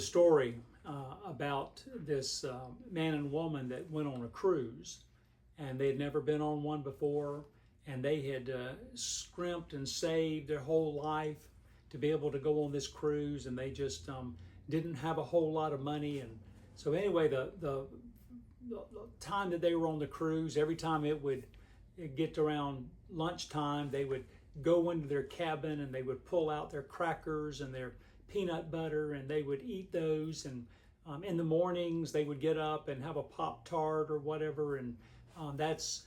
the story about this man and woman that went on a cruise, and they had never been on one before, and they had scrimped and saved their whole life to be able to go on this cruise, and they just didn't have a whole lot of money. And so anyway, the time that they were on the cruise, every time it would get around lunchtime, they would go into their cabin and they would pull out their crackers and their peanut butter, and they would eat those. And in the mornings they would get up and have a Pop-Tart or whatever, and that's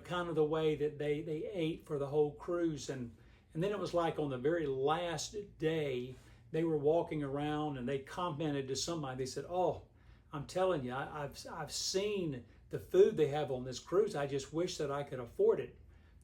kind of the way that they ate for the whole cruise. And then it was like on the very last day they were walking around and they commented to somebody. They said, "Oh, I'm telling you, I've seen the food they have on this cruise. I just wish that I could afford it."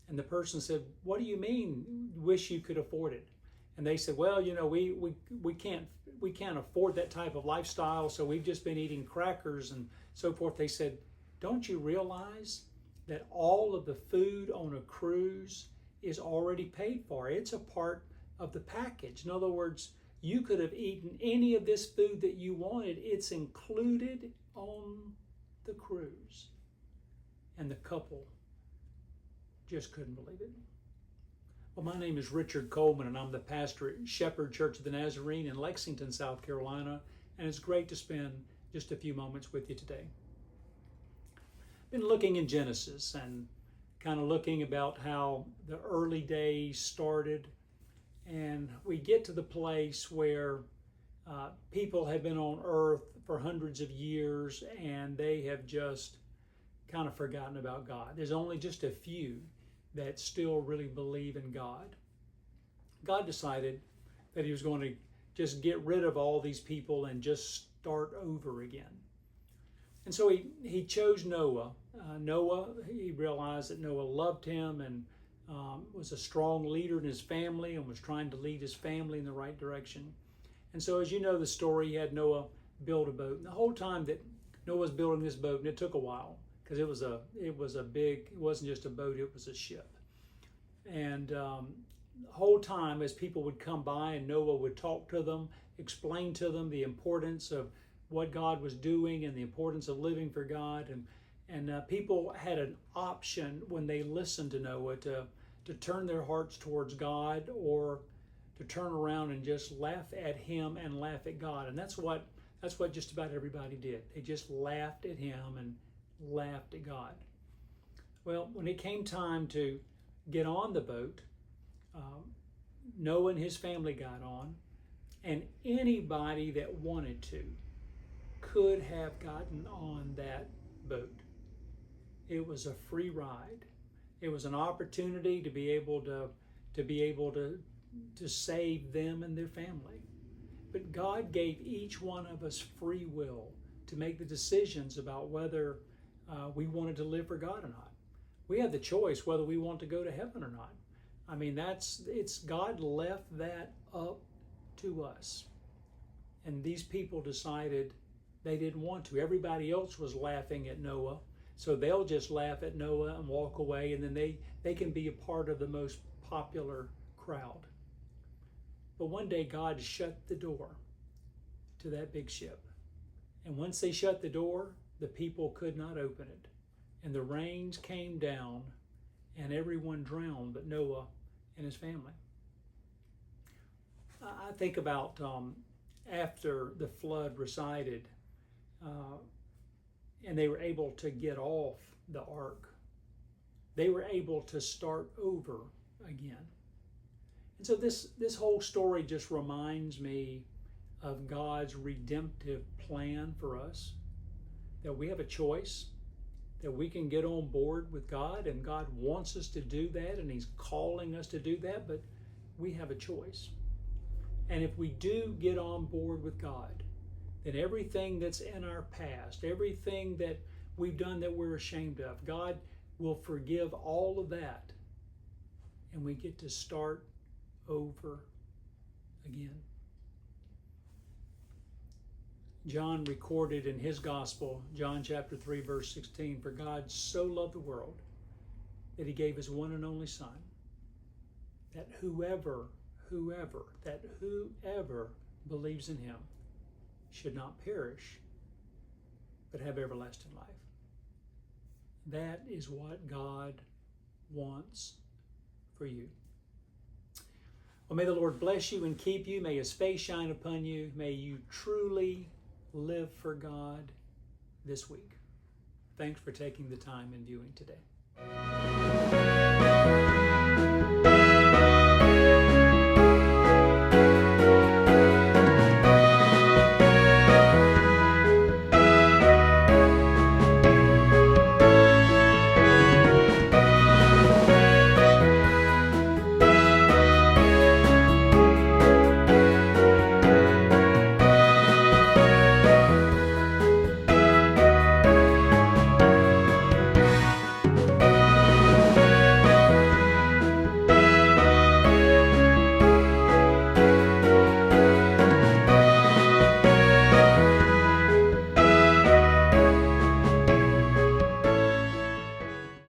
And the person said, "What do you mean, wish you could afford it?" And they said, "Well, we can't afford that type of lifestyle, so we've just been eating crackers and so forth." They said, "Don't you realize that all of the food on a cruise is already paid for? It's a part of the package. In other words, you could have eaten any of this food that you wanted. It's included on the cruise." And the couple just couldn't believe it. Well, my name is Richard Coleman, and I'm the pastor at Shepherd Church of the Nazarene in Lexington, South Carolina, and it's great to spend just a few moments with you today. Been looking in Genesis and kind of looking about how the early days started, and we get to the place where people have been on earth for hundreds of years and they have just kind of forgotten about God. There's only just a few that still really believe in God. God decided that he was going to just get rid of all these people and just start over again. And so he chose Noah. He realized that Noah loved him and was a strong leader in his family and was trying to lead his family in the right direction. And so, as you know the story, he had Noah build a boat. And the whole time that Noah was building this boat, and it took a while because it was a big, it wasn't just a boat, it was a ship. And the whole time as people would come by and Noah would talk to them, explain to them the importance of what God was doing and the importance of living for God. And people had an option when they listened to Noah to turn their hearts towards God or to turn around and just laugh at him and laugh at God. And that's what just about everybody did. They just laughed at him and laughed at God. Well, when it came time to get on the boat, Noah and his family got on, and anybody that wanted to could have gotten on that boat. It was a free ride. It was an opportunity to be able to save them and their family. But God gave each one of us free will to make the decisions about whether we wanted to live for God or not. We have the choice whether we want to go to heaven or not. I mean, it's God left that up to us. And these people decided they didn't want to. Everybody else was laughing at Noah, so they'll just laugh at Noah and walk away, and then they can be a part of the most popular crowd. But one day God shut the door to that big ship. And once they shut the door, the people could not open it. And the rains came down and everyone drowned but Noah and his family. I think about after the flood receded and they were able to get off the ark, they were able to start over again. And so this whole story just reminds me of God's redemptive plan for us, that we have a choice, that we can get on board with God, and God wants us to do that, and he's calling us to do that, but we have a choice. And if we do get on board with God, then everything that's in our past, everything that we've done that we're ashamed of, God will forgive all of that, and we get to start over again. John recorded in his gospel, John chapter 3, verse 16, "For God so loved the world that he gave his one and only Son, that whoever believes in him should not perish, but have everlasting life. That is what God wants for you. Well, may the Lord bless you and keep you. May His face shine upon you. May you truly live for God this week. Thanks for taking the time and viewing today.